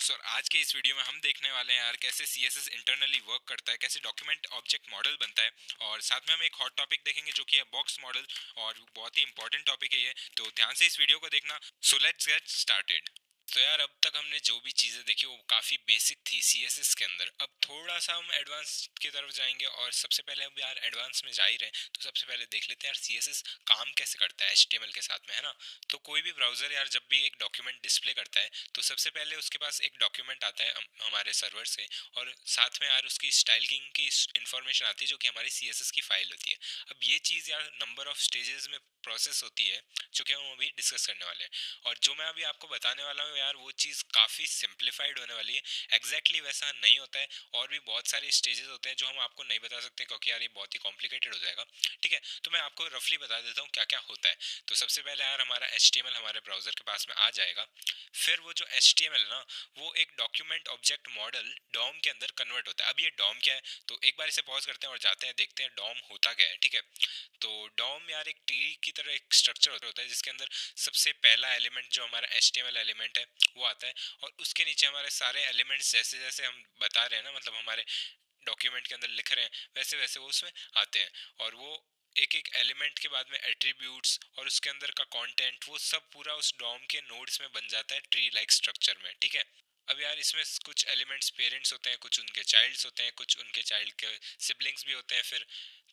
Course. और आज के इस वीडियो में हम देखने वाले हैं यार कैसे CSS इंटरनली वर्क करता है, कैसे डॉक्यूमेंट ऑब्जेक्ट मॉडल बनता है, और साथ में हम एक हॉट टॉपिक देखेंगे जो कि है बॉक्स मॉडल। और बहुत ही इंपॉर्टेंट टॉपिक है ये, तो ध्यान से इस वीडियो को देखना। So let's get started. तो यार अब तक हमने जो भी चीज़ें देखी वो काफ़ी बेसिक थी CSS के अंदर। अब थोड़ा सा हम एडवांस की तरफ जाएंगे, और सबसे पहले अब यार एडवांस में जा ही रहे हैं तो सबसे पहले देख लेते हैं यार CSS काम कैसे करता है HTML के साथ में, है ना। तो कोई भी ब्राउज़र यार जब भी एक डॉक्यूमेंट डिस्प्ले करता है तो सबसे पहले उसके पास एक डॉक्यूमेंट आता है हमारे सर्वर से, और साथ में यार उसकी स्टाइलिंग की इन्फॉर्मेशन आती है जो कि हमारी CSS की फाइल होती है। अब ये चीज़ यार नंबर ऑफ स्टेजेस में प्रोसेस होती है जो कि हम अभी डिस्कस करने वाले हैं। और जो मैं अभी आपको बताने वाला हूँ यार वो चीज़ काफ़ी सिंप्लीफाइड होने वाली है। एग्जैक्टली वैसा नहीं होता है, और भी बहुत सारे स्टेजेस होते हैं जो हम आपको नहीं बता सकते क्योंकि यार ये बहुत ही कॉम्प्लिकेटेड हो जाएगा। ठीक है, तो मैं आपको रफली बता देता हूँ क्या क्या होता है। तो सबसे पहले यार हमारा HTML हमारे ब्राउज़र के पास में आ जाएगा। फिर वो जो HTML है ना, वो एक डॉक्यूमेंट ऑब्जेक्ट मॉडल डॉम के अंदर कन्वर्ट होता है। अब ये डॉम क्या है, तो एक बार इसे पॉज करते हैं और जाते हैं देखते हैं डॉम होता क्या है। ठीक है, तो डॉम यार एक ट्री की तरह एक स्ट्रक्चर होता है जिसके अंदर सबसे पहला एलिमेंट जो हमारा HTML एलिमेंट है वो आता है, और उसके नीचे हमारे सारे एलिमेंट्स जैसे जैसे हम बता रहे हैं ना, मतलब हमारे डॉक्यूमेंट के अंदर लिख रहे हैं वैसे वैसे वो उसमें आते हैं। और वो एक एक एलिमेंट के बाद में एट्रीब्यूट्स और उसके अंदर का कंटेंट वो सब पूरा उस डॉम के नोड्स में बन जाता है ट्री लाइक स्ट्रक्चर में। ठीक है, अब यार इसमें कुछ एलिमेंट्स पेरेंट्स होते हैं, कुछ उनके चाइल्ड्स होते हैं, कुछ उनके चाइल्ड के सिबलिंग्स भी होते हैं। फिर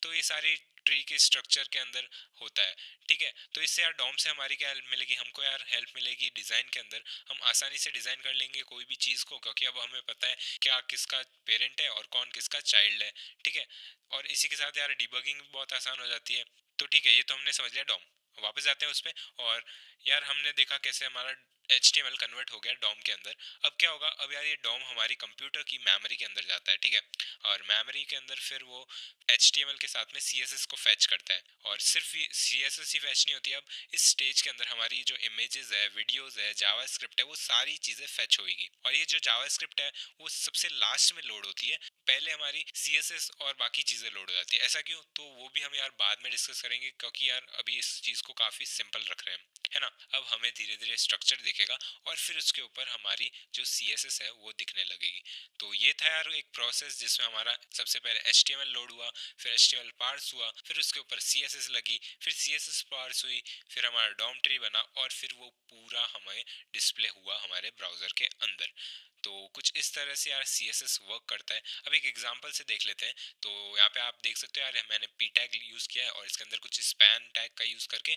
तो ये सारी ट्री के स्ट्रक्चर के अंदर होता है। ठीक है, तो इससे यार डॉम से हमारी क्या हेल्प मिलेगी, हमको यार हेल्प मिलेगी डिज़ाइन के अंदर। हम आसानी से डिज़ाइन कर लेंगे कोई भी चीज़ को, क्योंकि अब हमें पता है क्या किसका पेरेंट है और कौन किसका चाइल्ड है। ठीक है, और इसी के साथ यार डिबगिंग भी बहुत आसान हो जाती है। तो ठीक है, ये तो हमने समझ लिया डॉम। वापस जाते हैं उस पर। और यार हमने देखा कैसे हमारा HTML कन्वर्ट हो गया डॉम के अंदर। अब क्या होगा, अब यार ये डॉम हमारी कंप्यूटर की मेमोरी के अंदर जाता है। ठीक है, और मेमोरी के अंदर फिर वो HTML के साथ में CSS को फैच करता है। और सिर्फ ये CSS ही फैच नहीं होती, अब इस स्टेज के अंदर हमारी जो इमेजेस है, वीडियोस है, जावास्क्रिप्ट है, वो सारी चीज़ें फैच होगी। और ये जो जावास्क्रिप्ट है वो सबसे लास्ट में लोड होती है, पहले हमारी CSS और बाकी चीज़ें लोड हो जाती है। ऐसा क्यों, तो वो भी हम यार बाद में डिस्कस करेंगे, क्योंकि यार अभी इस चीज़ को काफ़ी सिंपल रख रहे हैं, है ना। अब हमें धीरे धीरे स्ट्रक्चर दिखेगा और फिर उसके ऊपर हमारी जो CSS है वो दिखने लगेगी। तो ये था यार एक प्रोसेस जिसमें हमारा सबसे पहले HTML लोड हुआ, फिर HTML पार्स हुआ, फिर उसके ऊपर CSS लगी, फिर CSS पार्स हुई, फिर हमारा डॉम ट्री बना, और फिर वो पूरा हमें डिस्प्ले हुआ हमारे ब्राउज़र के अंदर। तो कुछ इस तरह से यार CSS वर्क करता है। अब एक एग्जांपल से देख लेते हैं। तो यहाँ पे आप देख सकते हो यार मैंने p टैग यूज़ किया है, और इसके अंदर कुछ स्पैन टैग का यूज़ करके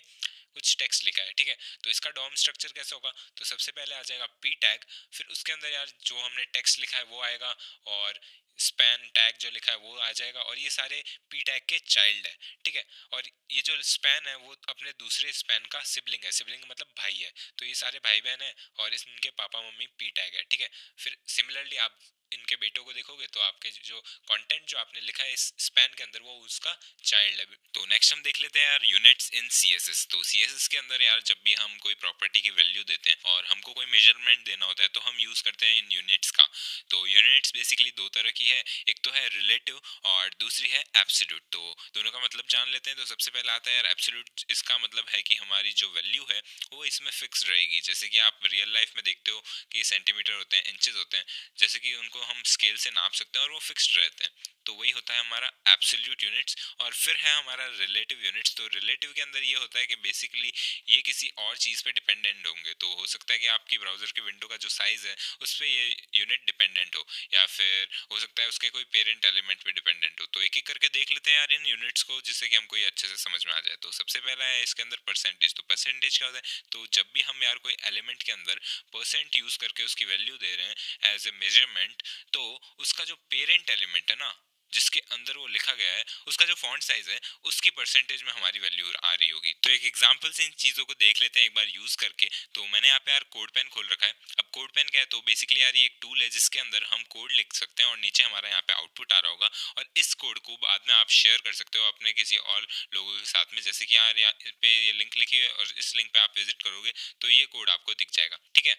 कुछ टेक्स्ट लिखा है। ठीक है, तो इसका डॉम स्ट्रक्चर कैसे होगा, तो सबसे पहले आ जाएगा p टैग, फिर उसके अंदर यार जो हमने टेक्स्ट लिखा है वो आएगा, और स्पैन टैग जो लिखा है वो आ जाएगा, और ये सारे p टैग के चाइल्ड है। ठीक है, और ये जो स्पैन है वो अपने दूसरे स्पैन का सिबलिंग है, सिबलिंग मतलब भाई है, तो ये सारे भाई बहन है, और इनके पापा मम्मी p टैग है। ठीक है, फिर सिमिलरली आप इनके बेटों को देखोगे तो आपके जो कंटेंट जो आपने लिखा है इस स्पैन के अंदर वो उसका चाइल्ड है। तो नेक्स्ट हम देख लेते हैं यार यूनिट्स इन CSS। तो CSS के अंदर यार जब भी हम कोई प्रॉपर्टी की वैल्यू देते हैं और हमको कोई मेजरमेंट देना होता है तो हम यूज करते हैं इन यूनिट्स का। तो यूनिट्स बेसिकली दो तरह की है, एक तो है रिलेटिव और दूसरी है एब्सोल्यूट। तो दोनों का मतलब जान लेते हैं। तो सबसे पहला आता है यार एब्सोल्यूट। इसका मतलब है कि हमारी जो वैल्यू है वो इसमें फिक्स रहेगी। जैसे कि आप रियल लाइफ में देखते हो कि सेंटीमीटर होते हैं, इंचेस होते हैं, जैसे कि उनको हम स्केल से नाप सकते हैं और वो फिक्स्ड रहते हैं। तो वही होता है हमारा एब्सोल्यूट यूनिट्स। और फिर है हमारा रिलेटिव यूनिट्स। तो रिलेटिव के अंदर ये होता है कि बेसिकली ये किसी और चीज़ पे डिपेंडेंट होंगे। तो हो सकता है कि आपकी ब्राउज़र की विंडो का जो साइज़ है उस पर ये यूनिट डिपेंडेंट हो, या फिर हो सकता है उसके कोई पेरेंट एलिमेंट पे डिपेंडेंट हो। तो एक एक करके देख लेते हैं यार इन यूनिट्स को, जिससे कि हमको ये अच्छे से समझ में आ जाए। तो सबसे पहला है इसके अंदर परसेंटेज। तो परसेंटेज क्या होता है, तो जब भी हम यार कोई एलिमेंट के अंदर परसेंट यूज़ करके उसकी वैल्यू दे रहे हैं एज ए मेजरमेंट, तो उसका जो पेरेंट एलिमेंट है ना, जिसके अंदर वो लिखा गया है, उसका जो फॉन्ट साइज है उसकी परसेंटेज में हमारी वैल्यू आ रही होगी। तो एक एग्जांपल से इन चीज़ों को देख लेते हैं एक बार यूज़ करके। तो मैंने यहाँ पे यार कोड पेन खोल रखा है। अब कोड पेन क्या है, तो बेसिकली यार ये एक टूल है जिसके अंदर हम कोड लिख सकते हैं और नीचे हमारा यहाँ पे आउटपुट आ रहा होगा, और इस कोड को बाद में आप शेयर कर सकते हो अपने किसी और लोगों के साथ में। जैसे कि यार यहाँ पे ये लिंक लिखी है और इस लिंक पे आप विजिट करोगे तो ये कोड आपको दिख जाएगा। ठीक है,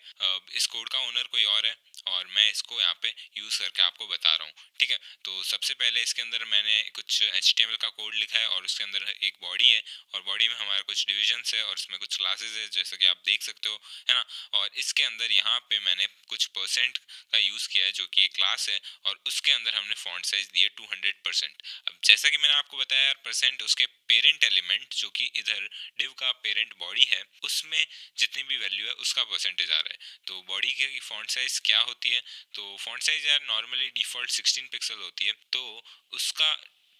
इस कोड का ओनर कोई और है, और मैं इसको यहाँ पे यूज़ करके आपको बता रहा हूँ, ठीक है। तो सबसे पहले इसके अंदर मैंने कुछ HTML का कोड लिखा है और उसके अंदर एक बॉडी है और बॉडी में हमारा कुछ डिविजन्स है और इसमें कुछ क्लासेस है जैसा कि आप देख सकते हो, है ना। और इसके अंदर यहाँ पे मैंने कुछ परसेंट का यूज़ किया है जो कि एक क्लास है और उसके अंदर हमने फॉन्ट साइज दिए 200%। अब जैसा कि मैंने आपको बताया यार, परसेंट उसके पेरेंट एलिमेंट जो कि इधर डिव का पेरेंट बॉडी है उसमें जितनी भी वैल्यू है उसका परसेंटेज आ रहा है। तो बॉडी की फॉन्ट साइज क्या होती है, तो फॉन्ट साइज यार नॉर्मली डिफॉल्ट 16 पिक्सल होती है, तो उसका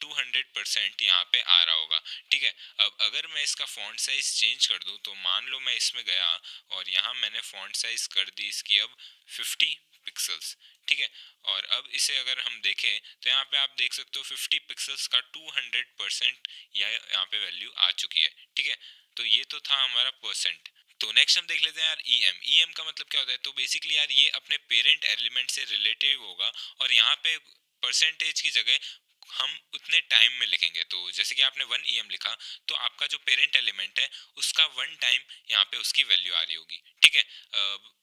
200% यहाँ पे आ रहा होगा, ठीक है। अब अगर मैं इसका फॉन्ट साइज चेंज कर दूँ तो मान लो मैं इसमें गया और यहाँ मैंने फॉन्ट साइज कर दी इसकी अब 50 पिक्सल्स, ठीक है। और अब इसे अगर हम देखें तो यहाँ पे आप देख सकते हो 50 पिक्सल्स का 200% यहाँ पे वैल्यू आ चुकी है, ठीक है। तो ये तो था हमारा परसेंट। तो नेक्स्ट हम देख लेते हैं यार EM का मतलब क्या होता है। तो बेसिकली यार ये अपने पेरेंट एलिमेंट से रिलेटिव होगा और यहाँ पे परसेंटेज की जगह हम उतने टाइम में लिखेंगे। तो जैसे कि आपने 1 EM लिखा तो आपका जो पेरेंट एलिमेंट है उसका 1 टाइम यहाँ पे उसकी वैल्यू आ रही होगी, ठीक है।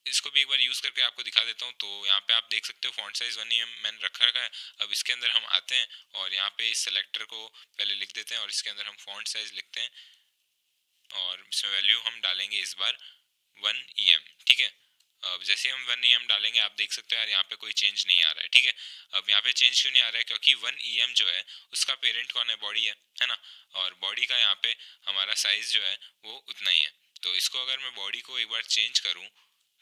इसको भी एक बार यूज़ करके आपको दिखा देता हूँ। तो यहाँ पे आप देख सकते हो फॉन्ट साइज 1 EM मैंने रखा है। अब इसके अंदर हम आते हैं और यहाँ पे इस सेलेक्टर को पहले लिख देते हैं और इसके अंदर हम फॉन्ट साइज लिखते हैं और इसमें वैल्यू हम डालेंगे इस बार 1 EM, ठीक है। अब जैसे हम 1 EM डालेंगे आप देख सकते हो यार यहाँ पे कोई चेंज नहीं आ रहा है, ठीक है। अब यहाँ पे चेंज क्यों नहीं आ रहा है, क्योंकि 1 EM जो है उसका पेरेंट कौन है, बॉडी है ना। और बॉडी का यहाँ पे हमारा साइज जो है वो उतना ही है। तो इसको अगर मैं बॉडी को एक बार चेंज करूँ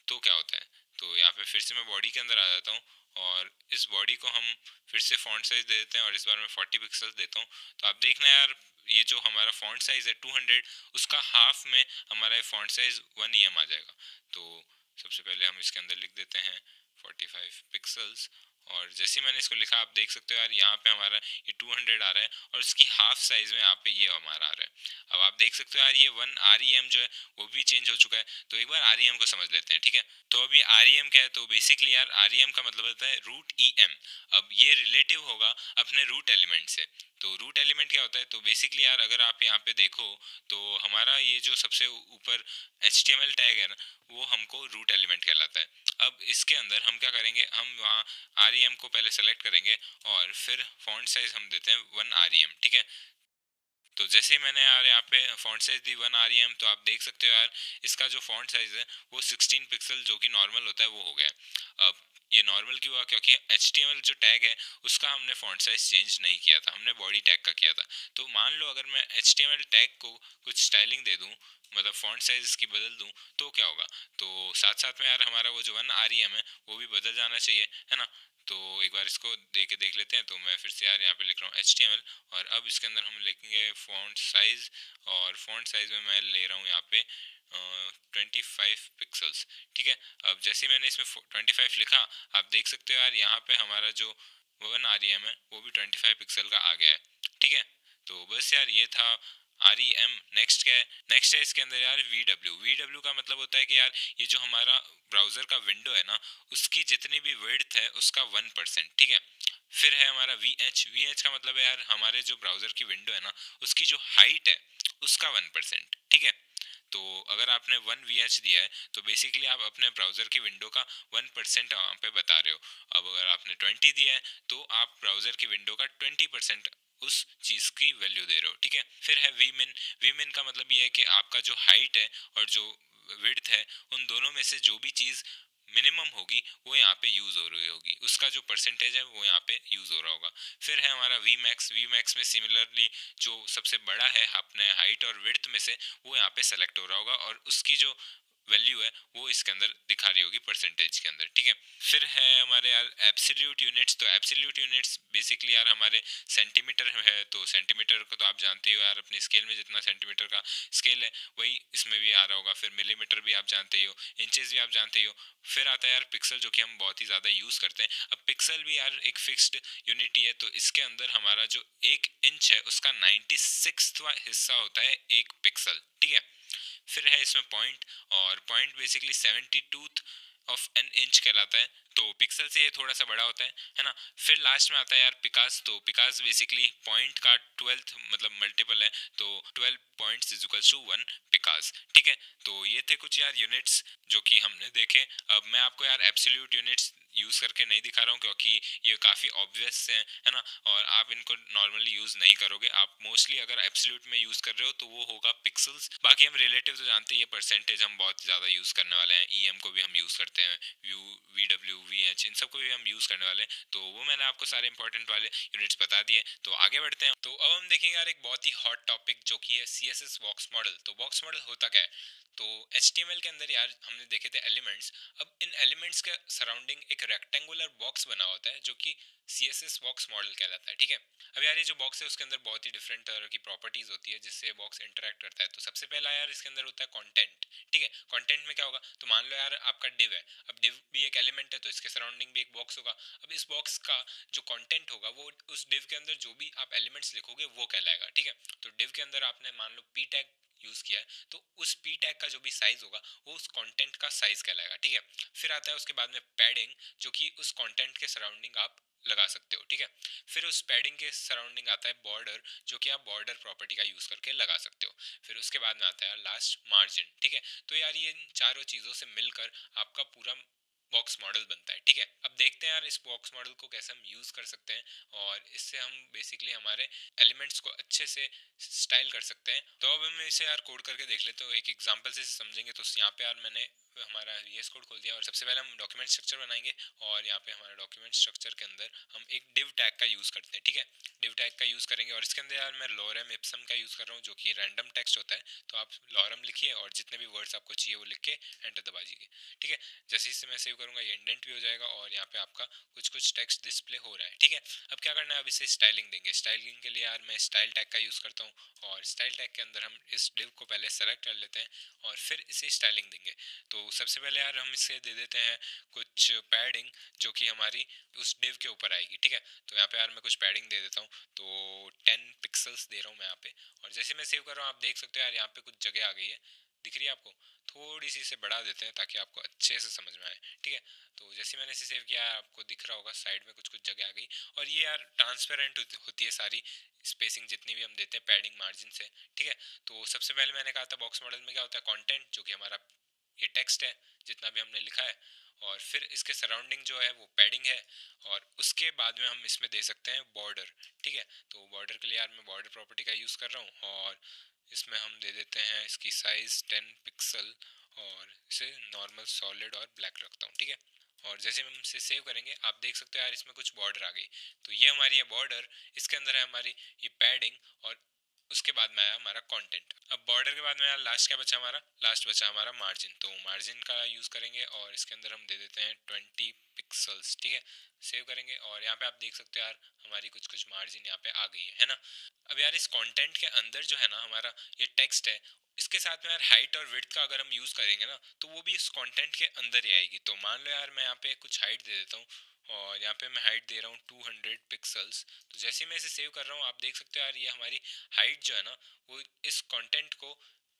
तो क्या होता है, तो यहाँ पे फिर से मैं बॉडी के अंदर आ जाता हूँ और इस बॉडी को हम फिर से फॉन्ट साइज दे देते हैं और इस बार मैं 40 पिक्सल्स देता हूँ। तो आप देखना यार ये जो हमारा फॉन्ट साइज है 200 उसका हाफ में हमारा ये फॉन्ट साइज 1 EM आ जाएगा। तो सबसे पहले हम इसके अंदर लिख देते हैं 45 पिक्सल्स और जैसे मैंने इसको लिखा आप देख सकते हो यार यहाँ पे हमारा ये 200 आ रहा है और इसकी हाफ साइज में यहाँ पे ये हमारा आ रहा है। अब आप देख सकते हो यार ये 1 REM जो है वो भी चेंज हो चुका है। तो एक बार REM को समझ लेते हैं, ठीक है। तो अभी REM क्या है, तो बेसिकली यार REM का मतलब होता है रूट EM। अब ये रिलेटिव होगा अपने रूट एलिमेंट से। तो रूट एलिमेंट क्या होता है, तो बेसिकली यार अगर आप यहाँ पे देखो तो हमारा ये जो सबसे ऊपर HTML टैग है ना वो हमको रूट एलिमेंट कहलाता है। अब इसके अंदर हम क्या करेंगे, हम वहाँ REM को पहले सेलेक्ट करेंगे और फिर फॉन्ट साइज हम देते हैं 1 REM, ठीक है। तो जैसे मैंने यार यहाँ पे फॉन्ट साइज दी 1 REM तो आप देख सकते हो यार इसका जो फॉन्ट साइज है वो 16 पिक्सल जो कि नॉर्मल होता है वो हो गया। अब ये नॉर्मल क्यों हुआ, क्योंकि HTML जो टैग है उसका हमने फॉन्ट साइज चेंज नहीं किया था, हमने बॉडी टैग का किया था। तो मान लो अगर मैं HTML टैग को कुछ स्टाइलिंग दे दूँ, मतलब फॉन्ट साइज इसकी बदल दूँ तो क्या होगा, तो साथ साथ में यार हमारा वो जो 1 REM है वो भी बदल जाना चाहिए, है ना। तो एक बार इसको देख लेते हैं। तो मैं फिर से यार यहाँ पे लिख रहा हूँ HTML और अब इसके अंदर हम लिखेंगे फॉन्ट साइज और फॉन्ट साइज में मैं ले रहा हूँ यहाँ पे 25 पिक्सल्स, ठीक है। अब जैसे मैंने इसमें 25 लिखा आप देख सकते हो यार यहाँ पे हमारा जो 1 REM है वो भी 25 पिक्सल का आ गया है, ठीक है। तो बस यार ये था REM। नेक्स्ट क्या है, नेक्स्ट है इसके अंदर यार VW का मतलब होता है कि यार ये जो हमारा ब्राउजर का विंडो है ना उसकी जितनी भी विड्थ है उसका 1%, ठीक है। फिर है हमारा VH का मतलब है यार हमारे जो ब्राउजर की विंडो है ना उसकी जो हाइट है उसका 1%, ठीक है। तो अगर आपने 1 VH दिया है तो बेसिकली आप अपने ब्राउजर की विंडो का 1% वहाँ पे बता रहे हो। अब अगर आपने 20 दिया है तो आप ब्राउजर की विंडो का 20% उस चीज़ की वैल्यू दे रहे हो, ठीक है। फिर है वीमिन का मतलब ये है कि आपका जो हाइट है और जो विड्थ है उन दोनों में से जो भी चीज़ मिनिमम होगी वो यहाँ पे यूज़ हो रही होगी, उसका जो परसेंटेज है वो यहाँ पे यूज़ हो रहा होगा। फिर है हमारा वी मैक्स में सिमिलरली जो सबसे बड़ा है अपने हाइट और विड्थ में से वो यहाँ पे सेलेक्ट हो रहा होगा और उसकी जो वैल्यू है वो इसके अंदर दिखा रही होगी परसेंटेज के अंदर, ठीक है। फिर है हमारे यार एब्सोल्यूट यूनिट्स। तो एब्सोल्यूट यूनिट्स बेसिकली यार हमारे सेंटीमीटर है। तो सेंटीमीटर को तो आप जानते हो यार अपनी स्केल में जितना सेंटीमीटर का स्केल है वही इसमें भी आ रहा होगा। फिर मिलीमीटर भी आप जानते ही हो, इंचेस भी आप जानते ही हो। फिर आता है यार पिक्सल जो कि हम बहुत ही ज़्यादा यूज़ करते हैं। अब पिक्सल भी यार एक फिक्स्ड यूनिट ही है। तो इसके अंदर हमारा जो 1 इंच है उसका 96वां हिस्सा होता है 1 पिक्सल, ठीक है। फिर है इसमें पॉइंट और point basically 72th of an inch कहलाता है। तो पिक्सल से ये थोड़ा सा बड़ा होता है ना। फिर लास्ट में आता है यार पिकास। तो पिकास बेसिकली पॉइंट का 12th मतलब मल्टीपल है। तो 12 पॉइंट्स इज इक्वल्स टू 1 पिकास, ठीक है। तो ये थे कुछ यार यूनिट्स जो कि हमने देखे। अब मैं आपको यार एब्सोल्यूट यूनिट्स यूज़ करके नहीं दिखा रहा हूँ क्योंकि ये काफ़ी ऑब्वियस है ना, और आप इनको नॉर्मली यूज़ नहीं करोगे। आप मोस्टली अगर एब्सोल्यूट में यूज़ कर रहे हो तो वो होगा पिक्सल्स। बाकी हम रिलेटिव तो जानते हैं, ये परसेंटेज हम बहुत ज़्यादा यूज़ करने वाले हैं। ई को भी हम यूज़ करते हैं, VW, VH, इन सबको भी हम यूज़ करने वाले हैं। तो वो मैंने आपको सारे इंपॉर्टेंट वाले यूनिट्स बता दिए। तो आगे बढ़ते हैं। तो अब हम देखेंगे यार एक बहुत ही हॉट टॉपिक जो कि है CSS बॉक्स मॉडल। तो बॉक्स मॉडल होता क्या है? तो HTML के अंदर यार हमने देखे थे एलिमेंट्स। अब इन एलिमेंट्स के सराउंडिंग एक रेक्टेंगुलर बॉक्स बना होता है जो कि CSS बॉक्स मॉडल कहलाता है, ठीक है। अब यार ये जो बॉक्स है उसके अंदर बहुत ही डिफरेंट तरह की प्रॉपर्टीज होती है जिससे बॉक्स इंटरेक्ट करता है। तो सबसे पहला यार इसके अंदर होता है कंटेंट, ठीक है। कंटेंट में क्या होगा? तो मान लो यार आपका डिव है। अब डिव भी एक एलिमेंट है तो इसके सराउंडिंग भी एक बॉक्स होगा। अब इस बॉक्स का जो कंटेंट होगा वो उस डिव के अंदर जो भी आप एलिमेंट्स लिखोगे वो कहलाएगा, ठीक है। तो डिव के अंदर आपने मान लो p टैग यूज किया है तो उस p टैग का जो भी साइज होगा वो उस कंटेंट का साइज कहलाएगा, ठीक है। फिर आता है उसके बाद में पैडिंग, जो कि उस कंटेंट के सराउंडिंग आप लगा सकते हो, ठीक है। फिर उस पैडिंग के सराउंडिंग आता है बॉर्डर, जो कि आप बॉर्डर प्रॉपर्टी का यूज करके लगा सकते हो। फिर उसके बाद में आता है लास्ट मार्जिन, ठीक है। तो यार ये इन चारों चीजों से मिलकर आपका पूरा बॉक्स मॉडल बनता है, ठीक है। अब देखते हैं यार इस बॉक्स मॉडल को कैसे हम यूज कर सकते हैं और इससे हम बेसिकली हमारे एलिमेंट्स को अच्छे से स्टाइल कर सकते हैं। तो अब हम इसे यार कोड करके देख लेते हो, एक एग्जांपल से समझेंगे। तो यहाँ पे यार मैंने हमारा VS कोड खोल दिया और सबसे पहले हम डॉक्यूमेंट स्ट्रक्चर बनाएंगे और यहाँ पे हमारे डॉक्यूमेंट स्ट्रक्चर के अंदर हम एक डिव टैग का यूज़ करते हैं, ठीक है। डिव टैग का यूज़ करेंगे और इसके अंदर यार मैं लॉरम इप्सम का यूज़ कर रहा हूँ जो कि रैंडम टेक्स्ट होता है। तो आप लॉरम लिखिए और जितने भी वर्ड्स आपको चाहिए वो लिख के एंटर दबा दीजिए, ठीक है। जैसे ही मैं सेव करूँगा ये इंडेंट भी हो जाएगा और यहाँ पे आपका कुछ कुछ टेक्स्ट डिस्प्ले हो रहा है, ठीक है। अब क्या करना है? अब इसे स्टाइलिंग देंगे। स्टाइलिंग के लिए यार मैं स्टाइल टैग का यूज़ करता हूँ और स्टाइल टैग के अंदर हम इस डिव को पहले सेलेक्ट कर लेते हैं और फिर इसे स्टाइलिंग देंगे। तो सबसे पहले यार हम इसे दे देते हैं कुछ पैडिंग जो कि हमारी उस डिव के ऊपर आएगी, ठीक है। तो यहाँ पे यार मैं कुछ पैडिंग दे देता हूँ। तो 10 पिक्सल्स दे रहा हूँ मैं यहाँ पे और जैसे मैं सेव कर रहा हूँ आप देख सकते हो यार यहाँ पे कुछ जगह आ गई है, दिख रही है आपको? थोड़ी सी इसे बढ़ा देते हैं ताकि आपको अच्छे से समझ में आए, ठीक है। तो जैसे मैंने इसे सेव किया आपको दिख रहा होगा साइड में कुछ कुछ जगह आ गई और ये यार ट्रांसपेरेंट होती है सारी स्पेसिंग जितनी भी हम देते हैं पैडिंग मार्जिन से, ठीक है। तो सबसे पहले मैंने कहा था बॉक्स मॉडल में क्या होता है? कंटेंट, जो कि हमारा ये टेक्स्ट है जितना भी हमने लिखा है, और फिर इसके सराउंडिंग जो है वो पैडिंग है और उसके बाद में हम इसमें दे सकते हैं बॉर्डर, ठीक है। तो बॉर्डर के लिए यार मैं बॉर्डर प्रॉपर्टी का यूज़ कर रहा हूँ और इसमें हम दे देते हैं इसकी साइज 10 पिक्सल और इसे नॉर्मल सॉलिड और ब्लैक रखता हूँ, ठीक है। और जैसे हम इसे सेव करेंगे आप देख सकते हो यार इसमें कुछ बॉर्डर आ गई। तो ये हमारी है बॉर्डर, इसके अंदर है हमारी ये पैडिंग और उसके बाद में आया हमारा कंटेंट। अब बॉर्डर के बाद में यार लास्ट क्या बचा हमारा? लास्ट बचा हमारा मार्जिन। तो मार्जिन का यूज़ करेंगे और इसके अंदर हम दे देते हैं 20 पिक्सल्स, ठीक है। सेव करेंगे और यहाँ पे आप देख सकते हो यार हमारी कुछ कुछ मार्जिन यहाँ पे आ गई है ना। अब यार इस कंटेंट के अंदर जो है ना हमारा ये टेक्स्ट है, इसके साथ में यार हाइट और विड्थ का अगर हम यूज़ करेंगे ना तो वो भी इस कंटेंट के अंदर ही आएगी। तो मान लो यार मैं यहाँ पे कुछ हाइट दे देता हूँ और यहाँ पे मैं हाइट दे रहा हूँ 200 पिक्सल्स। तो जैसे ही मैं इसे सेव कर रहा हूँ आप देख सकते हो यार ये हमारी हाइट जो है ना वो इस कंटेंट को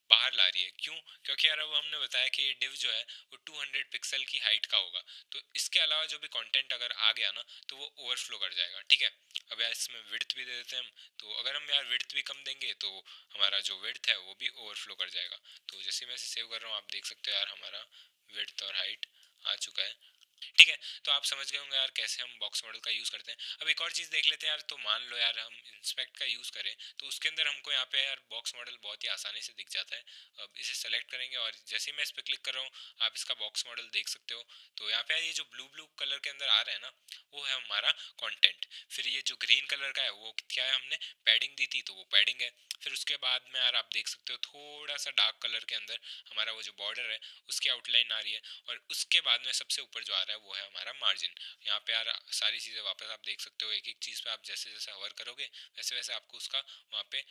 बाहर ला रही है। क्यों? क्योंकि यार अब हमने बताया कि ये डिव जो है वो 200 पिक्सल की हाइट का होगा। तो इसके अलावा जो भी कंटेंट अगर आ गया ना तो वो ओवरफ्लो कर जाएगा, ठीक है। अब यार इसमें विड्थ भी दे देते हैं हम। तो अगर हम यार विड्थ भी कम देंगे तो हमारा जो विड्थ है वो भी ओवरफ्लो कर जाएगा। तो जैसे मैं इसे सेव कर रहा हूँ आप देख सकते हो यार हमारा विड्थ और हाइट आ चुका है, ठीक है। तो आप समझ गए होंगे यार कैसे हम बॉक्स मॉडल का यूज़ करते हैं। अब एक और चीज़ देख लेते हैं यार। तो मान लो यार हम इंस्पेक्ट का यूज़ करें तो उसके अंदर हमको यहाँ पे यार बॉक्स मॉडल बहुत ही आसानी से दिख जाता है। अब इसे सेलेक्ट करेंगे और जैसे ही मैं इस पर क्लिक कर रहा हूँ आप इसका बॉक्स मॉडल देख सकते हो। तो यहाँ पे यार ये जो ब्लू ब्लू कलर के अंदर आ रहा है ना वो है हमारा कंटेंट। फिर ये जो ग्रीन कलर का है वो क्या है? हमने पैडिंग दी थी तो वो पैडिंग है। फिर उसके बाद में यार आप देख सकते हो थोड़ा सा डार्क कलर के अंदर हमारा वो जो बॉर्डर है उसकी आउटलाइन आ रही है और उसके बाद में सबसे ऊपर जो आ रहा है वो है हमारा मार्जिन। यहाँ पे यार सारी चीज़ें वापस आप देख सकते हो, एक एक चीज़ पे आप जैसे जैसे हवर करोगे वैसे वैसे आपको उसका वहाँ पे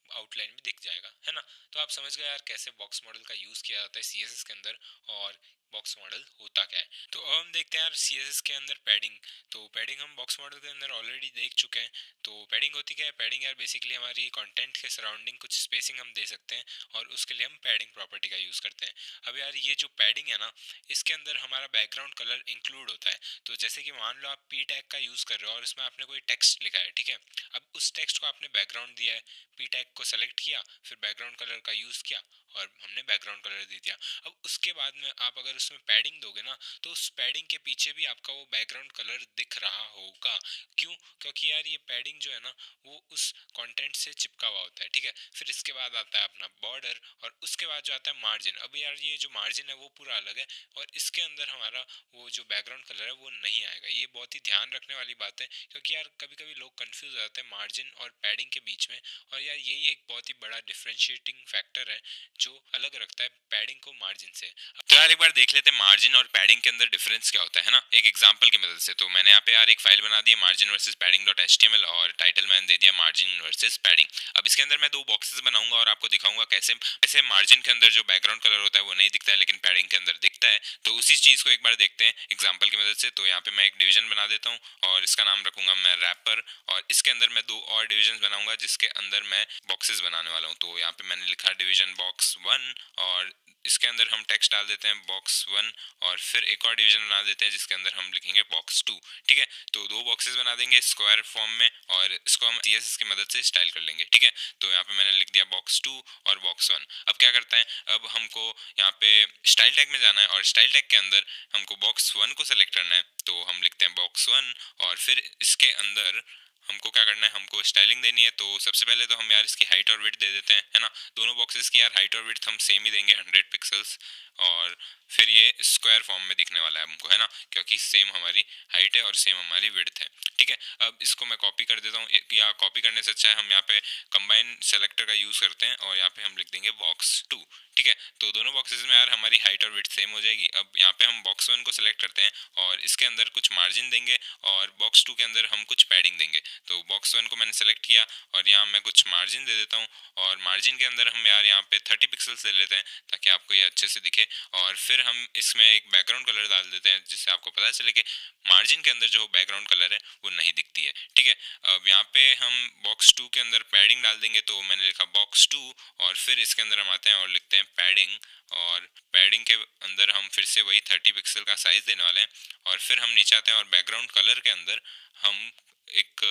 आउटलाइन भी दिख जाएगा, है ना। तो आप समझ गए यार कैसे बॉक्स मॉडल का यूज़ किया जाता है CSS के अंदर और बॉक्स मॉडल होता क्या है। तो अब हम देखते हैं यार CSS के अंदर पैडिंग। तो पैडिंग हम बॉक्स मॉडल के अंदर ऑलरेडी देख चुके हैं। तो पैडिंग होती क्या है? पैडिंग यार बेसिकली हमारी कंटेंट के सराउंडिंग कुछ स्पेसिंग हम दे सकते हैं और उसके लिए हम पैडिंग प्रॉपर्टी का यूज़ करते हैं। अब यार ये जो पैडिंग है ना इसके अंदर हमारा बैकग्राउंड कलर इंक्लूड होता है। तो जैसे कि मान लो आप p टैग का यूज़ कर रहे हो और इसमें आपने कोई टेक्स्ट लिखा है, ठीक है। अब उस टेक्स्ट को आपने बैकग्राउंड दिया है, p टैग को सेलेक्ट किया, फिर बैकग्राउंड कलर का यूज़ किया और हमने बैकग्राउंड कलर दे दिया। अब उसके बाद में आप अगर उसमें पैडिंग दोगे ना, तो उस पैडिंग के पीछे भी आपका वो बैकग्राउंड कलर दिख रहा होगा। क्यों? क्योंकि यार ये पैडिंग जो है ना वो उस कंटेंट से चिपका हुआ होता है, ठीक है। फिर इसके बाद आता है अपना बॉर्डर, और उसके बाद जो आता है मार्जिन। अब यार ये जो मार्जिन है वो पूरा अलग है, और इसके अंदर हमारा वो जो बैकग्राउंड कलर है वो नहीं आएगा। ये बहुत ही ध्यान रखने वाली बात है, क्योंकि यार कभी कभी लोग कंफ्यूज हो जाते हैं मार्जिन और पैडिंग के बीच में, और यार यही एक बहुत ही बड़ा डिफरेंशिएटिंग फैक्टर है जो अलग रखता है पैडिंग को मार्जिन से। तो यार एक बार देख लेते हैं मार्जिन और पैडिंग के अंदर डिफरेंस क्या होता है ना, एक एग्जांपल की मदद से। तो मैंने यहाँ पे यार एक फाइल बना दी है margin versus padding dot HTML, और टाइटल मैंने दे दिया मार्जिन वर्सेस पैडिंग। अब इसके अंदर मैं दो बॉक्सेस बनाऊंगा और आपको दिखाऊंगा कैसे कैसे मार्जिन के अंदर जो बैकग्राउंड कलर होता है वो नहीं दिखता है लेकिन पैडिंग के अंदर दिखता है। तो उसी चीज को एक बार देखते हैं एग्जाम्पल की मदद से। तो यहाँ पे मैं एक डिवीजन बना देता हूँ और इसका नाम रखूंगा मैं रैपर, और इसके अंदर मैं दो और डिवीजन बनाऊंगा जिसके अंदर मैं बॉक्सेस बनाने वाला हूँ। तो यहाँ पे मैंने लिखा डिवीजन बॉक्स 1, और इसके अंदर हम टेक्स्ट डाल देते हैं बॉक्स 1, और फिर एक और डिवीजन बना देते हैं जिसके अंदर हम लिखेंगे बॉक्स 2, ठीक है। तो दो बॉक्सेस बना देंगे स्क्वायर फॉर्म में, और इसको हम सीएसएस की मदद से स्टाइल कर लेंगे, ठीक है। तो यहाँ पे मैंने लिख दिया बॉक्स 2 और बॉक्स 1। अब क्या करता है, अब हमको यहाँ पे स्टाइल टैग में जाना है, और स्टाइल टैग के अंदर हमको बॉक्स 1 को सेलेक्ट करना है। तो हम लिखते हैं बॉक्स 1, और फिर इसके अंदर हमको क्या करना है, हमको स्टाइलिंग देनी है। तो सबसे पहले तो हम यार इसकी हाइट और विड्थ दे देते हैं, है ना। दोनों बॉक्सेस की यार हाइट और विड्थ हम सेम ही देंगे 100 पिक्सल्स, और फिर ये स्क्वायर फॉर्म में दिखने वाला है हमको, है ना, क्योंकि सेम हमारी हाइट है और सेम हमारी विड्थ है, ठीक है। अब इसको मैं कॉपी कर देता हूँ, या कॉपी करने से अच्छा है हम यहाँ पे कंबाइन सेलेक्टर का यूज़ करते हैं, और यहाँ पे हम लिख देंगे बॉक्स 2, ठीक है। तो दोनों बॉक्सेस में यार हमारी हाइट और विड्थ सेम हो जाएगी। अब यहाँ पे हम बॉक्स 1 को सेलेक्ट करते हैं और इसके अंदर कुछ मार्जिन देंगे, और बॉक्स 2 के अंदर हम कुछ पैडिंग देंगे। तो बॉक्स 1 को मैंने सेलेक्ट किया और यहाँ मैं कुछ मार्जिन दे देता हूँ, और मार्जिन के अंदर हम यार यहाँ पे 30 पिक्सल्स ले लेते हैं ताकि आपको ये अच्छे से दिखे। और फिर हम इसमें एक बैकग्राउंड कलर डाल देते हैं जिससे आपको पता चले कि मार्जिन के अंदर जो बैकग्राउंड कलर है वो नहीं दिखती है, ठीक है। अब यहाँ पे हम बॉक्स 2 के अंदर पैडिंग डाल देंगे। तो मैंने लिखा बॉक्स 2, और फिर इसके अंदर हम आते हैं और लिखते हैं पैडिंग, और पैडिंग के अंदर हम फिर से वही 30 पिक्सल का साइज देने वाले हैं। और फिर हम नीचे आते हैं और बैकग्राउंड कलर के अंदर हम एक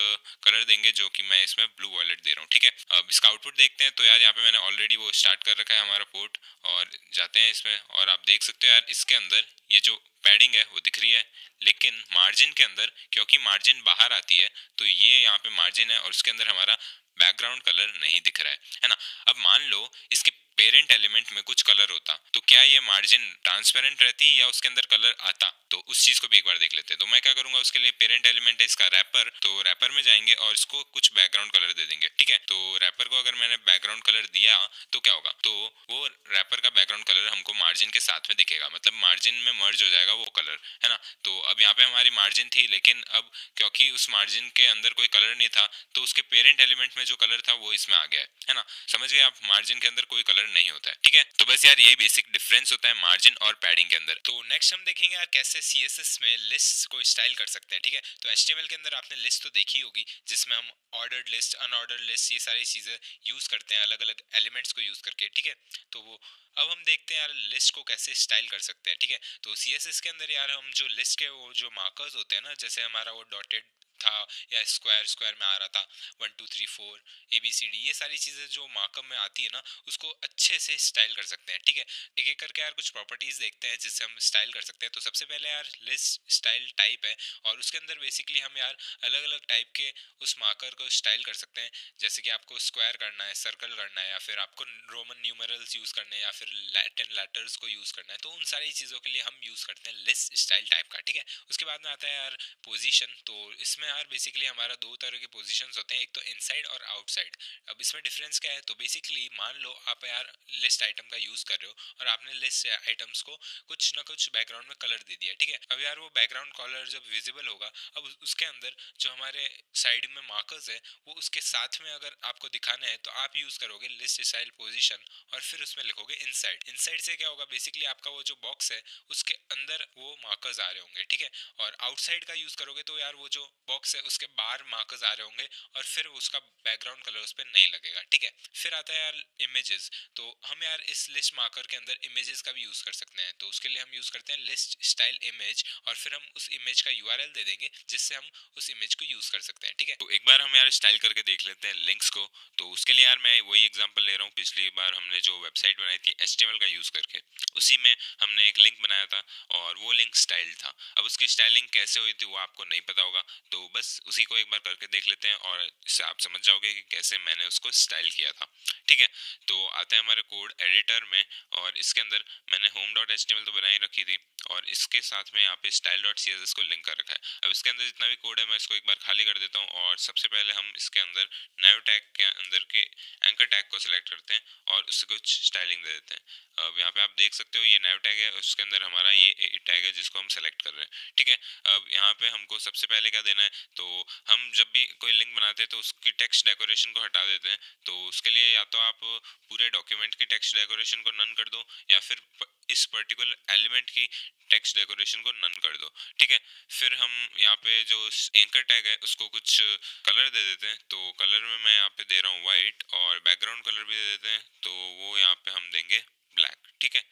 कलर देंगे जो कि मैं इसमें ब्लू वॉयलेट दे रहा हूँ, ठीक है। अब इसका आउटपुट देखते हैं। तो यार यहाँ पे मैंने ऑलरेडी वो स्टार्ट कर रखा है हमारा पोर्ट, और जाते हैं इसमें, और आप देख सकते हो यार इसके अंदर ये जो पैडिंग है वो दिख रही है, लेकिन मार्जिन के अंदर क्योंकि मार्जिन बाहर आती है तो ये यहाँ पे मार्जिन है और उसके अंदर हमारा बैकग्राउंड कलर नहीं दिख रहा है ना। अब मान लो इसके पेरेंट एलिमेंट में कुछ कलर होता तो क्या ये मार्जिन ट्रांसपेरेंट रहती या उसके अंदर कलर आता, तो उस चीज को भी एक बार देख लेते हैं। तो मैं क्या करूंगा, उसके लिए पेरेंट एलिमेंट है इसका रैपर, तो रैपर में जाएंगे और इसको कुछ बैकग्राउंड कलर दे देंगे, ठीक है। तो रैपर को अगर मैंने बैकग्राउंड कलर दिया तो क्या होगा, तो वो रैपर का बैकग्राउंड कलर हमको मार्जिन के साथ में दिखेगा, मतलब मार्जिन में मर्ज हो जाएगा वो कलर, है ना। तो अब यहाँ पे हमारी मार्जिन थी, लेकिन अब क्योंकि उस मार्जिन के अंदर कोई कलर नहीं था तो उसके पेरेंट एलिमेंट में जो कलर था वो इसमें आ गया है ना। समझ गए आप, मार्जिन के अंदर कोई कलर नहीं होता है, ठीक है। तो बस यार यही बेसिक डिफरेंस होता है मार्जिन और पैडिंग के अंदर। तो नेक्स्ट हम देखेंगे यार कैसे सीएसएस में लिस्ट को स्टाइल कर सकते हैं, ठीक है। तो एचटीएमएल के अंदर आपने लिस्ट तो देखी होगी जिसमें हम ऑर्डर्ड लिस्ट, अनऑर्डर्ड लिस्ट, ये सारी चीजें यूज करते हैं अलग अलग एलिमेंट्स को यूज करके, ठीक है। तो वो अब हम देखते हैं यार लिस्ट को कैसे स्टाइल कर सकते हैं, ठीक है। तो सीएसएस के अंदर यार हम जो लिस्ट के वो जो मार्कर्स होते हैं ना, जैसे हमारा वो डॉटेड था या स्क्वायर स्क्वायर में आ रहा था 1 2 3 4 ABCD, ये सारी चीज़ें जो मार्कअप में आती है ना उसको अच्छे से स्टाइल कर सकते हैं, ठीक है। एक एक करके यार कुछ प्रॉपर्टीज देखते हैं जिससे हम स्टाइल कर सकते हैं। तो सबसे पहले यार लिस्ट स्टाइल टाइप है, और उसके अंदर बेसिकली हम यार अलग अलग टाइप के उस मार्कर को स्टाइल कर सकते हैं। जैसे कि आपको स्क्वायर करना है, सर्कल करना है, या फिर आपको रोमन न्यूमरल्स यूज करने हैं, या फिर लैटिन लेटर्स को यूज करना है, तो उन सारी चीज़ों के लिए हम यूज करते हैं लिस्ट स्टाइल टाइप का, ठीक है। उसके बाद में आता है यार पोजीशन। तो इसमें यार बेसिकली हमारा दो तरह के पोजीशंस होते हैं, एक तो इनसाइड और आउटसाइड। अब इसमें डिफरेंस क्या है, तो बेसिकली मान लो आप यार लिस्ट आइटम का यूज कर रहे हो और आपने लिस्ट आइटम्स को कुछ ना कुछ बैकग्राउंड में कलर दे दिया, ठीक है। अब यार वो बैकग्राउंड कलर जब विजिबल होगा, अब उसके अंदर जो हमारे साइड में मार्कर्स है वो उसके साथ में अगर आपको दिखाना है तो आप यूज करोगे लिस्ट स्टाइल पोजीशन, और फिर उसमें लिखोगे इनसाइड। इनसाइड से क्या होगा, बेसिकली आपका वो जो बॉक्स है उसके अंदर वो मार्कर्स आ रहे होंगे, ठीक है। और आउटसाइड का यूज करोगे तो यार वो जो बॉक्स बॉक्स है उसके बाहर मार्कर्स आ रहे होंगे और फिर उसका बैकग्राउंड कलर उस पर नहीं लगेगा, ठीक है। फिर आता है यार इमेजेस। तो हम यार इस लिस्ट मार्कर के अंदर इमेजेस का भी यूज़ कर सकते हैं। तो उसके लिए हम यूज़ करते हैं लिस्ट स्टाइल इमेज, और फिर हम उस इमेज का यूआरएल दे देंगे जिससे हम उस इमेज को यूज़ कर सकते हैं, ठीक है। तो एक बार हम यार स्टाइल करके देख लेते हैं लिंक्स को। तो उसके लिए यार मैं वही एग्जांपल ले रहा हूँ, पिछली बार हमने जो वेबसाइट बनाई थी HTML का यूज़ करके, उसी में हमने एक लिंक बनाया था और वो लिंक स्टाइल था। अब उसकी स्टाइलिंग कैसे हुई थी वो आपको नहीं पता होगा, तो बस उसी को एक बार करके देख लेते हैं और इससे आप समझ जाओगे कि कैसे मैंने उसको स्टाइल किया था, ठीक है। तो आते हैं हमारे कोड एडिटर में, और इसके अंदर मैंने home.html तो बनाई रखी थी और इसके साथ में यहाँ पे style.css को लिंक कर रखा है। अब इसके अंदर जितना भी कोड है मैं इसको एक बार खाली कर देता हूँ, और सबसे पहले हम इसके अंदर नैव टैग के अंदर के एंकर टैग को सिलेक्ट करते हैं और उससे कुछ स्टाइलिंग दे देते हैं। अब यहाँ पे आप देख सकते हो ये नैव टैग है, उसके अंदर हमारा ये टैग है जिसको हम सेलेक्ट कर रहे हैं, ठीक है। अब यहाँ पे हमको सबसे पहले क्या देना है, तो हम जब भी कोई लिंक बनाते हैं तो उसकी टेक्स्ट डेकोरेशन को हटा देते हैं। तो उसके लिए या तो आप पूरे डॉक्यूमेंट की टेक्स्ट डेकोरेशन को नन कर दो, या फिर इस पर्टिकुलर एलिमेंट की टेक्स्ट डेकोरेशन को नन कर दो, ठीक है। फिर हम यहाँ पे जो एंकर टैग है उसको कुछ कलर दे देते हैं। तो कलर में मैं यहाँ पे दे रहा हूँ वाइट, और बैकग्राउंड कलर भी दे देते हैं, तो वो यहाँ पे हम देंगे ब्लैक, ठीक है।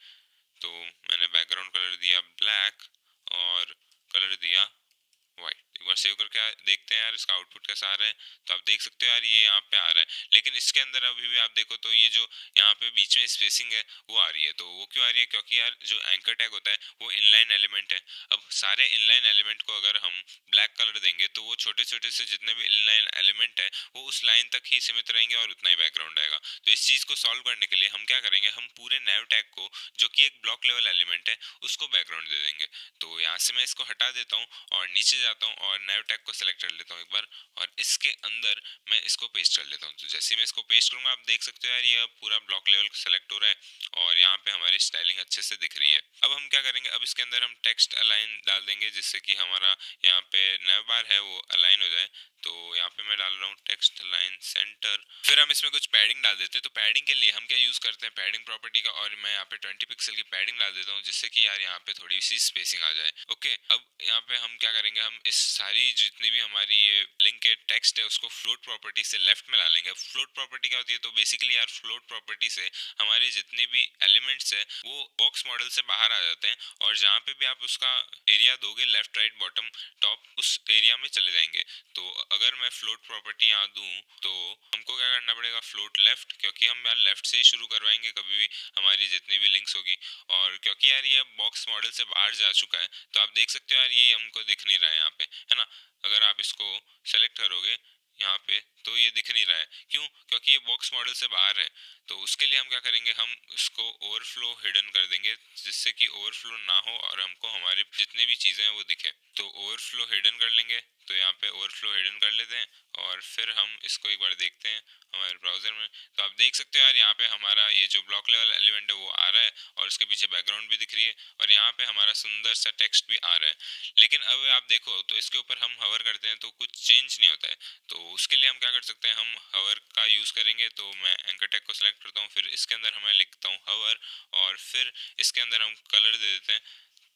तो मैंने बैकग्राउंड कलर दिया ब्लैक और कलर दिया वाइट। एक बार सेव करके देखते हैं यार इसका आउटपुट कैसा आ रहा है। तो आप देख सकते हो यार ये यहाँ पे आ रहा है, लेकिन इसके अंदर अभी भी आप देखो तो ये जो यहाँ पे बीच में स्पेसिंग है वो आ रही है। तो वो क्यों आ रही है, क्योंकि यार जो एंकर टैग होता है वो इनलाइन एलिमेंट है। अब सारे इनलाइन एलिमेंट को अगर हम ब्लैक कलर देंगे तो वो छोटे छोटे से जितने भी इनलाइन एलिमेंट है वो उस लाइन तक ही सीमित रहेंगे और उतना ही बैकग्राउंड आएगा। तो इस चीज़ को सॉल्व करने के लिए हम क्या करेंगे, हम पूरे नैव टैग को जो कि एक ब्लॉक लेवल एलिमेंट है उसको बैकग्राउंड दे देंगे। तो यहाँ से मैं इसको हटा देता हूँ और नीचे जाता हूँ और नैव टैग को सिलेक्ट कर लेता हूँ एक बार, और इसके अंदर मैं इसको पेस्ट कर लेता हूँ। तो जैसे मैं इसको पेस्ट करूँगा आप देख सकते हो यार ये पूरा ब्लॉक लेवल सेलेक्ट हो रहा है और यहाँ पे हमारी स्टाइलिंग अच्छे से दिख रही है। अब हम क्या करेंगे, अब इसके अंदर हम टेक्स्ट अलाइन डाल देंगे जिससे कि हमारा यहाँ पे नैव बार है वो अलाइन हो जाए। तो यहाँ पे मैं डाल रहा हूँ टेक्स्ट लाइन सेंटर। फिर हम इसमें कुछ पैडिंग डाल देते हैं। तो पैडिंग के लिए हम क्या यूज़ करते हैं, पैडिंग प्रॉपर्टी का, और मैं यहाँ पे 20 पिक्सल की पैडिंग डाल देता हूँ जिससे कि यार यहाँ पे थोड़ी सी स्पेसिंग आ जाए। ओके, अब यहाँ पे हम क्या करेंगे, हम इस सारी जितनी भी हमारी ये लिंक के टेक्स्ट है उसको फ्लोट प्रॉपर्टी से लेफ्ट में ला लेंगे। फ्लोट प्रॉपर्टी क्या होती है, तो बेसिकली यार फ्लोट प्रॉपर्टी से हमारे जितने भी एलिमेंट्स है वो बॉक्स मॉडल से बाहर आ जाते हैं, और जहाँ पे भी आप उसका एरिया दोगे लेफ्ट राइट बॉटम टॉप उस एरिया में चले जाएंगे। तो अगर मैं फ्लोट प्रॉपर्टी यहाँ दूँ तो हमको क्या करना पड़ेगा, फ्लोट लेफ्ट, क्योंकि हम यार लेफ्ट से ही शुरू करवाएंगे कभी भी हमारी जितनी भी लिंक्स होगी। और क्योंकि यार ये बॉक्स मॉडल से बाहर जा चुका है तो आप देख सकते हो यार ये हमको दिख नहीं रहा है यहाँ पे, है ना। अगर आप इसको सेलेक्ट करोगे यहाँ पे तो ये दिख नहीं रहा है, क्यों, क्योंकि ये बॉक्स मॉडल से बाहर है। तो उसके लिए हम क्या करेंगे, हम इसको ओवरफ्लो हिडन कर देंगे जिससे कि ओवरफ्लो ना हो और हमको हमारी जितनी भी चीज़ें हैं वो दिखे। तो ओवरफ्लो हिडन कर लेंगे, तो यहाँ पे ओवरफ्लो हिडन कर लेते हैं और फिर हम इसको एक बार देखते हैं हमारे ब्राउज़र में। तो आप देख सकते हो यार यहाँ पे हमारा ये जो ब्लॉक लेवल एलिमेंट है वो आ रहा है और उसके पीछे बैकग्राउंड भी दिख रही है और यहाँ पे हमारा सुंदर सा टेक्स्ट भी आ रहा है। लेकिन अब आप देखो तो इसके ऊपर हम हवर करते हैं तो कुछ चेंज नहीं होता है। तो उसके लिए हम क्या कर सकते हैं, हम हवर का यूज़ करेंगे। तो मैं एंकर टैग को सिलेक्ट करता हूँ, फिर इसके अंदर मैं लिखता हूँ हवर, और फिर इसके अंदर हम कलर दे देते हैं।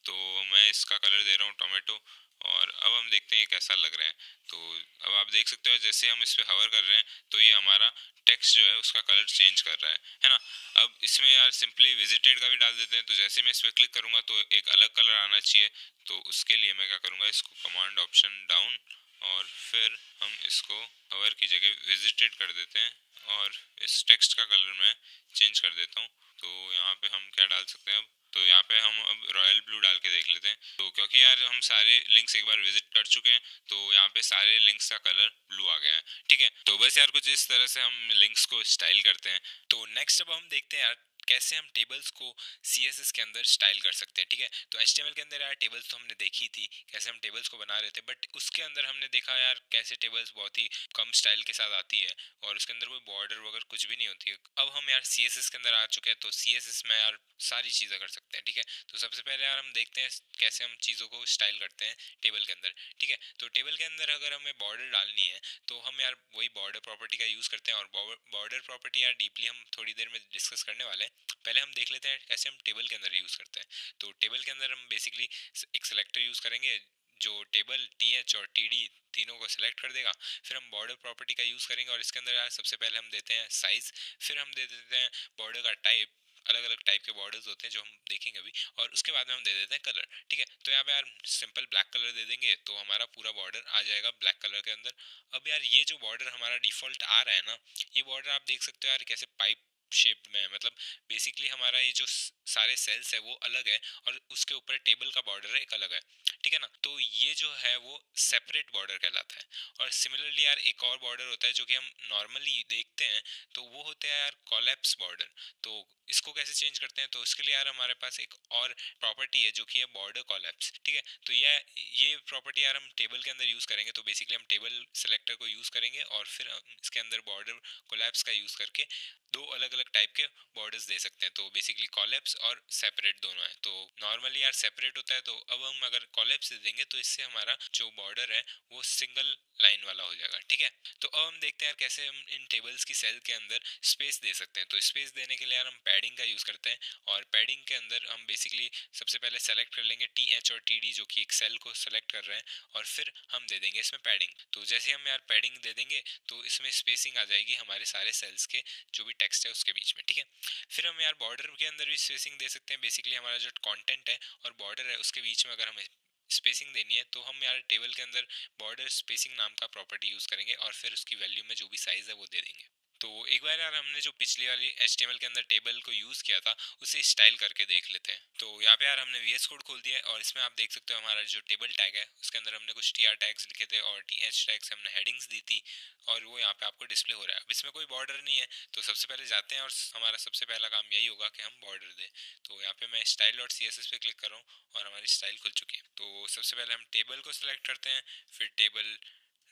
तो मैं इसका कलर दे रहा हूँ टोमेटो, और अब हम देखते हैं ये कैसा लग रहा है। तो अब आप देख सकते हो जैसे हम इस पर हवर कर रहे हैं तो ये हमारा टेक्स्ट जो है उसका कलर चेंज कर रहा है ना। अब इसमें यार सिंपली विजिटेड का भी डाल देते हैं। तो जैसे मैं इस पर क्लिक करूँगा तो एक अलग कलर आना चाहिए। तो उसके लिए मैं क्या करूँगा, इसको कमांड ऑप्शन डाउन, और फिर हम इसको हवर की जगह विजिटेड कर देते हैं और इस टेक्स्ट का कलर मैं चेंज कर देता हूँ। तो यहाँ पे हम क्या डाल सकते हैं, अब तो यहाँ पे हम अब रॉयल ब्लू डाल के देख लेते हैं। तो क्योंकि यार हम सारे लिंक्स एक बार विजिट कर चुके हैं तो यहाँ पे सारे लिंक्स का कलर ब्लू आ गया है, ठीक है। तो बस यार कुछ इस तरह से हम लिंक्स को स्टाइल करते हैं। तो नेक्स्ट अब हम देखते हैं यार कैसे हम टेबल्स को CSS के अंदर स्टाइल कर सकते हैं, ठीक है। तो HTML के अंदर यार टेबल्स तो हमने देखी थी कैसे हम टेबल्स को बना रहे थे, बट उसके अंदर हमने देखा यार कैसे टेबल्स बहुत ही कम स्टाइल के साथ आती है और उसके अंदर कोई बॉर्डर वगैरह कुछ भी नहीं होती है। अब हम यार CSS के अंदर आ चुके हैं तो CSS में यार सारी चीज़ें कर सकते हैं, ठीक है। तो सबसे पहले यार हम देखते हैं कैसे हम चीज़ों को स्टाइल करते हैं टेबल के अंदर, ठीक है। तो टेबल के अंदर अगर हमें बॉर्डर डालनी है तो हम यार वही बॉर्डर प्रॉपर्टी का यूज़ करते हैं, और बॉर्डर प्रॉपर्टी यार डीपली हम थोड़ी देर में डिस्कस करने वाले हैं। पहले हम देख लेते हैं कैसे हम टेबल के अंदर यूज़ करते हैं। तो टेबल के अंदर हम बेसिकली एक सेलेक्टर यूज़ करेंगे जो टेबल टी एच और टी डी तीनों को सिलेक्ट कर देगा। फिर हम बॉर्डर प्रॉपर्टी का यूज़ करेंगे और इसके अंदर यार सबसे पहले हम देते हैं साइज़, फिर हम दे देते हैं बॉर्डर का टाइप, अलग अलग टाइप के बॉर्डर्स होते हैं जो हम देखेंगे अभी, और उसके बाद में हम दे देते हैं कलर। ठीक है, तो यहाँ पे यार सिंपल ब्लैक कलर दे देंगे तो हमारा पूरा बॉर्डर आ जाएगा ब्लैक कलर के अंदर। अब यार ये जो बॉर्डर हमारा डिफ़ॉल्ट आ रहा है ना, ये बॉर्डर आप देख सकते हो यार कैसे पाइप शेप में है, मतलब बेसिकली हमारा ये जो सारे सेल्स है वो अलग है और उसके ऊपर टेबल का बॉर्डर है एक अलग है। ठीक है ना, तो ये जो है वो सेपरेट बॉर्डर कहलाता है। और सिमिलरली यार एक और बॉर्डर होता है जो कि हम नॉर्मली देखते हैं, तो वो होता है यार कोलैप्स बॉर्डर। तो इसको कैसे चेंज करते हैं, तो इसके लिए यार हमारे पास एक और प्रॉपर्टी है जो कि है बॉर्डर कोलैप्स। ठीक है, तो ये प्रॉपर्टी यार हम टेबल के अंदर यूज़ करेंगे। तो बेसिकली हम टेबल सेलेक्टर को यूज़ करेंगे और फिर हम इसके अंदर बॉर्डर कोलैप्स का यूज़ करके दो अलग अलग टाइप के बॉर्डर्स दे सकते हैं। तो बेसिकली कॉलेप्स और सेपरेट दोनों है। तो नॉर्मली यार सेपरेट होता है, तो अब हम अगर कॉलेप्स दे देंगे तो इससे हमारा जो बॉर्डर है वो सिंगल लाइन वाला हो जाएगा। ठीक है, तो अब हम देखते हैं यार कैसे हम इन टेबल्स की सेल के अंदर स्पेस दे सकते हैं। तो स्पेस देने के लिए यार हम पैडिंग का यूज़ करते हैं और पैडिंग के अंदर हम बेसिकली सबसे पहले सेलेक्ट कर लेंगे टी एच और टी डी जो कि एक सेल को सेलेक्ट कर रहे हैं, और फिर हम दे देंगे इसमें पैडिंग। तो जैसे हम यार पैडिंग दे देंगे तो इसमें स्पेसिंग आ जाएगी हमारे सारे सेल्स के जो भी टेक्स्ट है उसके बीच में। ठीक है, फिर हम यार बॉर्डर के अंदर भी स्पेसिंग दे सकते हैं। बेसिकली हमारा जो कंटेंट है और बॉर्डर है उसके बीच में अगर हमें स्पेसिंग देनी है तो हम यार टेबल के अंदर बॉर्डर स्पेसिंग नाम का प्रॉपर्टी यूज़ करेंगे और फिर उसकी वैल्यू में जो भी साइज़ है वो दे देंगे। तो एक बार यार हमने जो पिछली वाली HTML के अंदर टेबल को यूज़ किया था उसे स्टाइल करके देख लेते हैं। तो यहाँ पे यार हमने VS कोड खोल दिया है और इसमें आप देख सकते हो हमारा जो टेबल टैग है उसके अंदर हमने कुछ TR टैग्स लिखे थे और TH टैग्स हमने हेडिंग्स दी थी, और वो यहाँ पे आपको डिस्प्ले हो रहा है। अब इसमें कोई बॉर्डर नहीं है, तो सबसे पहले जाते हैं और हमारा सबसे पहला काम यही होगा कि हम बॉर्डर दें। तो यहाँ पे मैं style.css पे क्लिक कर रहा हूँ और हमारी स्टाइल खुल चुकी है। तो सबसे पहले हम टेबल को सिलेक्ट करते हैं, फिर टेबल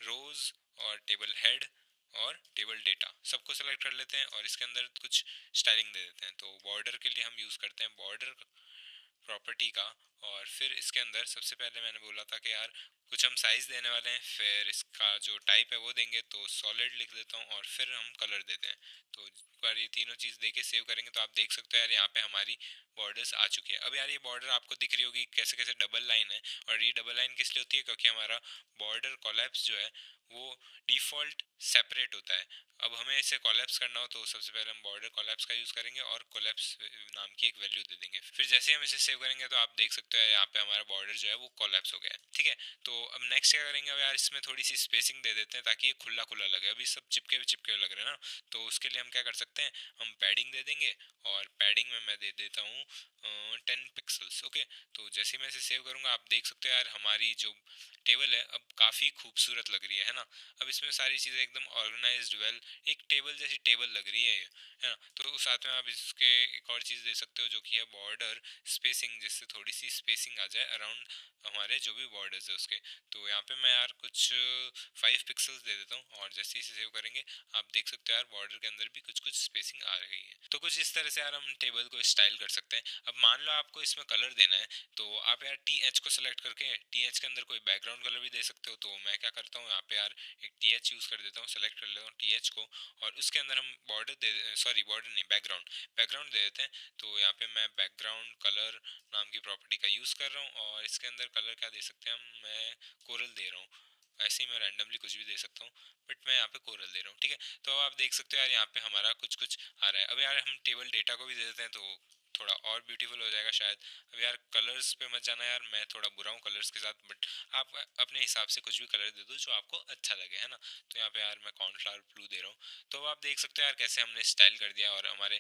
रोज और टेबल हेड और टेबल डेटा सबको सेलेक्ट कर लेते हैं और इसके अंदर कुछ स्टाइलिंग दे देते हैं। तो बॉर्डर के लिए हम यूज़ करते हैं बॉर्डर प्रॉपर्टी का, और फिर इसके अंदर सबसे पहले मैंने बोला था कि यार कुछ हम साइज़ देने वाले हैं, फिर इसका जो टाइप है वो देंगे, तो सॉलिड लिख देता हूँ और फिर हम कलर देते हैं। तो एक बार ये तीनों चीज़ दे के सेव करेंगे तो आप देख सकते हो यार यहाँ पे हमारी बॉर्डर्स आ चुकी है। अब यार ये बॉर्डर आपको दिख रही होगी कैसे कैसे डबल लाइन है, और ये डबल लाइन किस लिए होती है, क्योंकि हमारा बॉर्डर कोलैप्स जो है वो डिफ़ॉल्ट सेपरेट होता है। अब हमें इसे कोलैप्स करना हो तो सबसे पहले हम बॉर्डर कोलैप्स का यूज़ करेंगे और कोलैप्स नाम की एक वैल्यू दे देंगे। फिर जैसे हम इसे सेव करेंगे तो आप देख सकते हो यहाँ पे हमारा बॉर्डर जो है वो कोलैप्स हो गया है। ठीक है, तो अब नेक्स्ट क्या करेंगे, अब यार इसमें थोड़ी सी स्पेसिंग दे देते हैं ताकि ये खुला खुला लगे। अभी सब चिपके चिपके लग रहे हैं ना, तो उसके लिए हम क्या कर सकते हैं, हम पैडिंग दे देंगे और पैडिंग में मैं दे देता हूँ 10 पिक्सल्स। ओके, तो जैसे मैं इसे सेव करूँगा आप देख सकते हो यार हमारी जो टेबल है अब काफ़ी खूबसूरत लग रही है ना। अब इसमें सारी चीज़ें एकदम ऑर्गेनाइज्ड वेल एक टेबल जैसी टेबल लग रही है ये, है ना। तो साथ में आप इसके एक और चीज़ दे सकते हो जो कि है बॉर्डर स्पेसिंग, जिससे थोड़ी सी स्पेसिंग आ जाए अराउंड हमारे जो भी बॉर्डर्स है उसके। तो यहाँ पे मैं यार कुछ 5 पिक्सल्स दे देता हूँ और जैसे इसे सेव करेंगे आप देख सकते हो यार बॉर्डर के अंदर भी कुछ कुछ स्पेसिंग आ रही है। तो कुछ इस तरह से यार हम टेबल को स्टाइल कर सकते हैं। अब मान लो आपको इसमें कलर देना है तो आप यार TH को सेलेक्ट करके TH के अंदर कोई बैकग्राउंड कलर भी दे सकते हो। तो मैं क्या करता हूँ यहाँ पे यार एक TH यूज़ कर देता हूँ, सेलेक्ट कर लेता हूँ TH को, और उसके अंदर हम बॉर्डर दे सॉरी बॉर्डर नहीं बैकग्राउंड दे देते हैं। तो यहाँ पे मैं बैकग्राउंड कलर नाम की प्रॉपर्टी का यूज़ कर रहा हूँ और इसके अंदर कलर क्या दे सकते हैं हम, मैं कोरल दे रहा हूँ। ऐसे ही मैं रैंडमली कुछ भी दे सकता हूँ, बट मैं यहाँ पे कोरल दे रहा हूँ। ठीक है, तो आप देख सकते हो यार यहाँ पे हमारा कुछ कुछ आ रहा है। अब यार हम टेबल डेटा को भी दे देते हैं तो थोड़ा और ब्यूटीफुल हो जाएगा शायद। अब यार कलर्स पे मत जाना यार, मैं थोड़ा बुरा हूँ कलर्स के साथ, बट आप अपने हिसाब से कुछ भी कलर दे दो जो आपको अच्छा लगे, है ना। तो यहाँ पे यार मैं कॉर्नफ्लावर ब्लू दे रहा हूँ। तो आप देख सकते हो यार कैसे हमने स्टाइल कर दिया और हमारे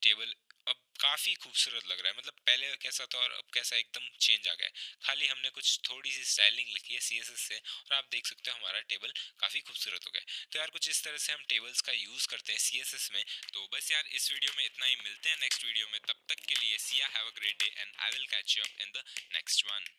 टेबल अब काफ़ी खूबसूरत लग रहा है। मतलब पहले कैसा था और अब कैसा एकदम चेंज आ गया है। खाली हमने कुछ थोड़ी सी स्टाइलिंग लिखी है CSS से और आप देख सकते हो हमारा टेबल काफ़ी खूबसूरत हो गया है। तो यार कुछ इस तरह से हम टेबल्स का यूज़ करते हैं CSS में। तो बस यार इस वीडियो में इतना ही, मिलते हैं नेक्स्ट वीडियो में। तब तक के लिए सी या have a great day and I will catch you up in the next one.